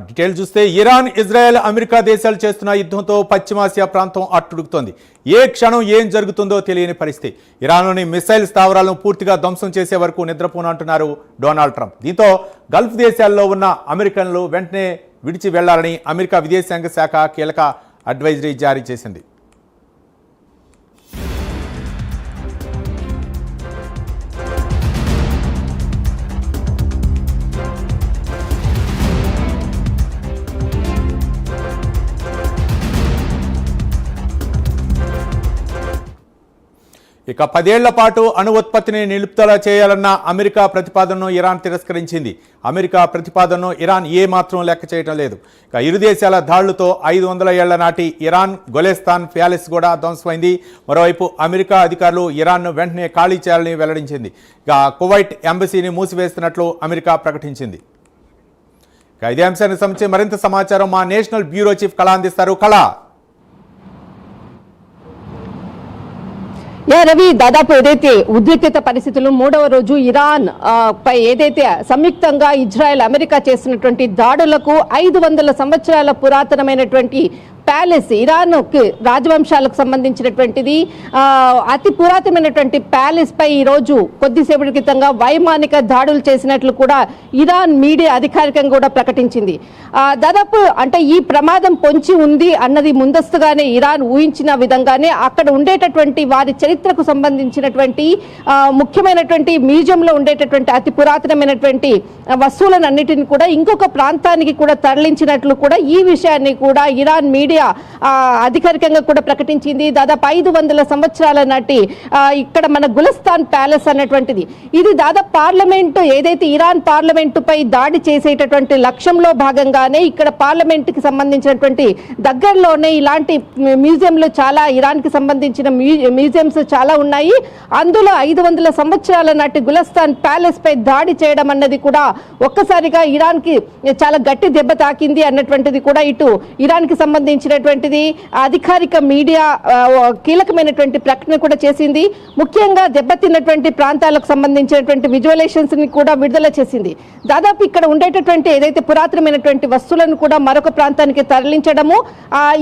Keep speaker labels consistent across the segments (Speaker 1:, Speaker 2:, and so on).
Speaker 1: Detail చూస్తే Iran, Israel, America దేశాలు చేస్తున్న యుద్ధంతో పశ్చిమాసియా ప్రాంతం అట్టుడుకుతోంది. ఏ క్షణం ఏం జరుగుతుందో తెలియని పరిస్థితి. ఇరాన్లోని మిసైల్ స్థావరాలను పూర్తిగా ధ్వంసం చేసే వరకు నిద్రపోనంటున్నారు డొనాల్డ్ ట్రంప్. దీంతో గల్ఫ్ దేశాల్లో ఉన్న అమెరికన్లు వెంటనే విడిచి వెళ్లాలని అమెరికా విదేశాంగ శాఖ కీలక అడ్వైజరీ జారీ చేసింది. ఇక 10 ఏళ్ల పాటు అణు ఉత్పత్తిని నిలుపుదల చేయాలన్న అమెరికా ప్రతిపాదనను ఇరాన్ తిరస్కరించింది. అమెరికా ప్రతిపాదనను ఇరాన్ ఏమాత్రం లెక్క చేయడం లేదు. ఇక ఇరు దేశాల దాడులతో 500 ఏళ్ల నాటి ఇరాన్ గొలెస్తాన్ ప్యాలెస్ కూడా ధ్వంసమైంది. మరోవైపు అమెరికా అధికారులు ఇరాన్ను వెంటనే ఖాళీ చేయాలని వెల్లడించింది. ఇక కువైట్ ఎంబసీని మూసివేస్తున్నట్లు అమెరికా ప్రకటించింది. ఇక ఇదే అంశానికి సంబంధించి మరింత సమాచారం మా నేషనల్ బ్యూరో చీఫ్ కళ అందిస్తారు. కళ,
Speaker 2: రవి, దాదాపు ఏదైతే ఉద్రిక్తత పరిస్థితులు 3వ రోజు ఇరాన్ పై ఏదైతే సంయుక్తంగా ఇజ్రాయెల్, అమెరికా చేసినటువంటి దాడులకు 500 సంవత్సరాల పురాతనమైనటువంటి ప్యాలెస్, ఇరాన్ రాజవంశాలకు సంబంధించినటువంటిది అతి పురాతనమైనటువంటి ప్యాలెస్ పై ఈరోజు కొద్దిసేపటి క్రితంగా వైమానిక దాడులు చేసినట్లు కూడా ఇరాన్ మీడియా అధికారికంగా కూడా ప్రకటించింది. దాదాపు అంటే ఈ ప్రమాదం పొంచి ఉంది అన్నది ముందస్తుగానే ఇరాన్ ఊహించిన విధంగానే అక్కడ ఉండేటటువంటి వారి చరిత్రకు సంబంధించినటువంటి ముఖ్యమైనటువంటి మ్యూజియంలో ఉండేటటువంటి అతి పురాతనమైనటువంటి వస్తువులను అన్నిటిని కూడా ఇంకొక ప్రాంతానికి కూడా తరలించినట్లు కూడా ఈ విషయాన్ని కూడా ఇరాన్ మీడియా అధికారికంగా కూడా ప్రకటించింది. దాదాపు 500 సంవత్సరాల నాటి ఇక్కడ మన గులస్తాన్ ప్యాలెస్ అన్నటువంటిది, ఇది దాదాపు పార్లమెంటు ఏదైతే ఇరాన్ పార్లమెంటుపై దాడి చేసేటటువంటి లక్ష్యంలో భాగంగానే ఇక్కడ పార్లమెంటుకి సంబంధించినటువంటి దగ్గరలోనే ఇలాంటి మ్యూజియంలు చాలా, ఇరాన్కి సంబంధించిన మ్యూజియంస్ చాలా ఉన్నాయి. అందులో 500 సంవత్సరాల నాటి గులస్తాన్ ప్యాలెస్ పై దాడి చేయడం అన్నది కూడా ఒక్కసారిగా ఇరాన్కి చాలా గట్టి దెబ్బ తాకింది అన్నటువంటిది కూడా ఇటు ఇరాన్కి సంబంధించినటువంటిది అధికారిక మీడియా కీలకమైనటువంటి ప్రకటన కూడా చేసింది. ముఖ్యంగా దెబ్బతిన్నటువంటి ప్రాంతాలకు సంబంధించినటువంటి విజువలైజేషన్స్ ని కూడా విడుదల చేసింది. దాదాపు ఇక్కడ ఉండేటటువంటి ఏదైతే పురాతనమైనటువంటి వస్తువులను కూడా మరొక ప్రాంతానికి తరలించడము,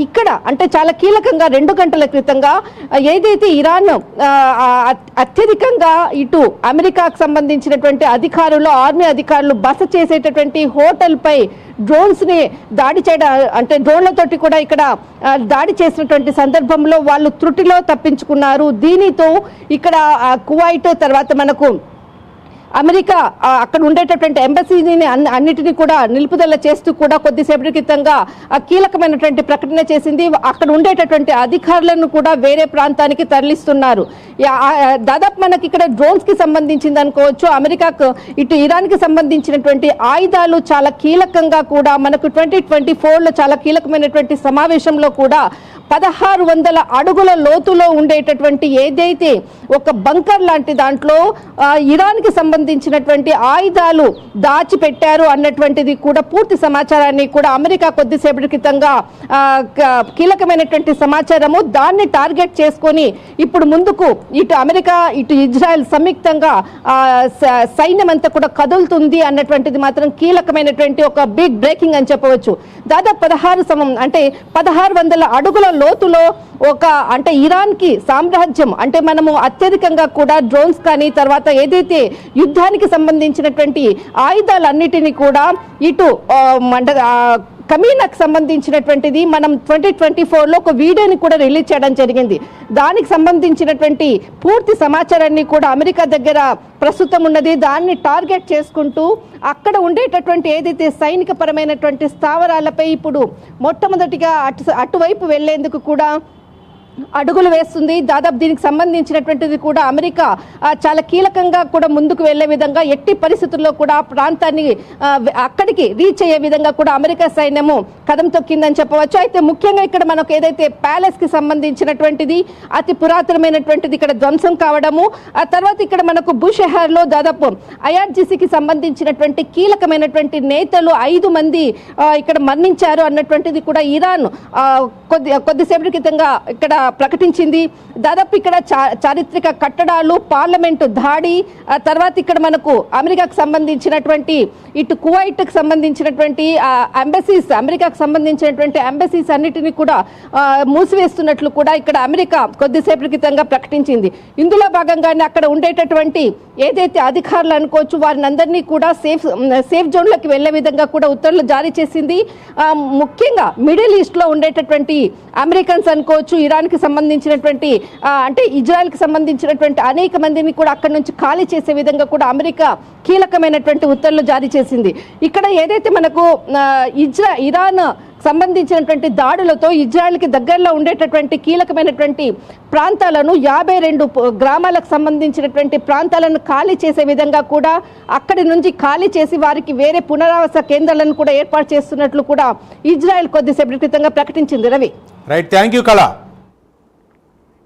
Speaker 2: ఇక్కడ అంటే చాలా కీలకంగా 2 గంటల క్రితంగా ఏదైతే ఇరాన్ అత్యధికంగా ఇటు అమెరికాకు సంబంధించినటువంటి అధికారులు, ఆర్మీ అధికారులు బస చేసేటటువంటి హోటల్ పై డ్రోన్స్ ని దాడి చేయడం, అంటే డ్రోన్లతోటి కూడా ఇక్కడ దాడి చేసినటువంటి సందర్భంలో వాళ్ళు త్రుటిలో తప్పించుకున్నారు. దీనితో ఇక్కడ కువైట్, తర్వాత మనకు అమెరికా అక్కడ ఉండేటటువంటి ఎంబసీని అన్నిటినీ కూడా నిలుపుదల చేస్తూ కూడా కొద్దిసేపటి క్రితంగా కీలకమైనటువంటి ప్రకటన చేసింది. అక్కడ ఉండేటటువంటి అధికారులను కూడా వేరే ప్రాంతానికి తరలిస్తున్నారు. దాదాపు మనకి ఇక్కడ డ్రోన్స్ కి సంబంధించింది అనుకోవచ్చు. అమెరికాకు ఇటు ఇరాన్ కి సంబంధించినటువంటి ఆయుధాలు చాలా కీలకంగా కూడా మనకు 2024లో చాలా కీలకమైనటువంటి సమావేశంలో కూడా 1600 అడుగుల లోతులో ఉండేటటువంటి ఏదైతే ఒక బంకర్ లాంటి దాంట్లో ఇరాన్కి సంబంధించినటువంటి ఆయుధాలు దాచిపెట్టారు అన్నటువంటిది కూడా పూర్తి సమాచారాన్ని కూడా అమెరికా కొద్దిసేపటి క్రితంగా కీలకమైనటువంటి సమాచారము, దాన్ని టార్గెట్ చేసుకొని ఇప్పుడు ముందుకు ఇటు అమెరికా, ఇటు ఇజ్రాయెల్ సంయుక్తంగా సైన్యం అంతా కూడా కదులుతుంది అన్నటువంటిది మాత్రం కీలకమైనటువంటి ఒక బిగ్ బ్రేకింగ్ అని చెప్పవచ్చు. దాదాపు 1600 అడుగుల లోతులో ఒక అంటే ఇరాన్ కి సామ్రాజ్యం, అంటే మనము అత్యధికంగా కూడా డ్రోన్స్ కానీ తర్వాత ఏదైతే యుద్ధానికి సంబంధించినటువంటి ఆయుధాలన్నిటినీ కూడా ఇటు కమీనాకు సంబంధించినటువంటిది మనం 2024లో ఒక వీడియోని కూడా రిలీజ్ చేయడం జరిగింది. దానికి సంబంధించినటువంటి పూర్తి సమాచారాన్ని కూడా అమెరికా దగ్గర ప్రస్తుతం ఉన్నది. దాన్ని టార్గెట్ చేసుకుంటూ అక్కడ ఉండేటటువంటి ఏదైతే సైనిక పరమైనటువంటి స్థావరాలపై ఇప్పుడు మొట్టమొదటిగా అటువైపు వెళ్లేందుకు కూడా అడుగులు వేస్తుంది. దాదాపు దీనికి సంబంధించినటువంటిది కూడా అమెరికా చాలా కీలకంగా కూడా ముందుకు వెళ్లే విధంగా, ఎట్టి పరిస్థితుల్లో కూడా ప్రాంతాన్ని అక్కడికి రీచ్ అయ్యే విధంగా కూడా అమెరికా సైన్యము కదం తొక్కిందని చెప్పవచ్చు. అయితే ముఖ్యంగా ఇక్కడ మనకు ఏదైతే ప్యాలెస్ కి సంబంధించినటువంటిది అతి పురాతనమైనటువంటిది ఇక్కడ ధ్వంసం కావడము, ఆ తర్వాత ఇక్కడ మనకు బుషెహర్లో దాదాపు ఐఆర్జీసీకి సంబంధించినటువంటి కీలకమైనటువంటి నేతలు 5 మంది ఇక్కడ మరణించారు అన్నటువంటిది కూడా ఇరాన్ కొద్దిసేపటి క్రితంగా ఇక్కడ ప్రకటించింది. దాదాపు ఇక్కడ చారిత్రక కట్టడాలు, పార్లమెంటు దాడి, తర్వాత ఇక్కడ మనకు అమెరికాకు సంబంధించినటువంటి ఇటు కువైట్కి సంబంధించినటువంటి ఎంబసీస్, అమెరికాకు సంబంధించినటువంటి ఎంబసీస్ అన్నిటినీ కూడా మూసివేస్తున్నట్లు కూడా ఇక్కడ అమెరికా కొద్దిసేపటి క్రితంగా ప్రకటించింది. ఇందులో భాగంగానే అక్కడ ఉండేటటువంటి ఏదైతే అధికారులు అనుకోవచ్చు వారిని అందరినీ కూడా సేఫ్ జోన్లోకి వెళ్లే విధంగా కూడా ఉత్తర్వులు జారీ చేసింది. ముఖ్యంగా మిడిల్ ఈస్ట్ లో ఉండేటటువంటి అమెరికన్స్ అనుకోవచ్చు, ఇరాన్కి సంబంధించినటువంటి అంటే ఇజ్రాయెల్కి సంబంధించినటువంటి అనేక మందిని కూడా అక్కడ నుంచి ఖాళీ చేసే విధంగా కూడా అమెరికా కీలకమైనటువంటి ఉత్తర్వులు జారీ చేసింది. ఇక్కడ ఏదైతే మనకు ఇరాన్ సంబంధించినటువంటి దాడులతో ఇజ్రాయెల్కి దగ్గరలో ఉండేటటువంటి కీలకమైనటువంటి ప్రాంతాలను 52 గ్రామాలకు సంబంధించినటువంటి ప్రాంతాలను ఖాళీ చేసే విధంగా కూడా అక్కడి నుంచి ఖాళీ చేసి వారికి వేరే పునరావాస కేంద్రాలను కూడా ఏర్పాటు చేస్తున్నట్లు కూడా ఇజ్రాయెల్ కొద్దిసేపటి క్రితంగా ప్రకటించింది. రవి,
Speaker 1: రైట్, థ్యాంక్ యూ కళ.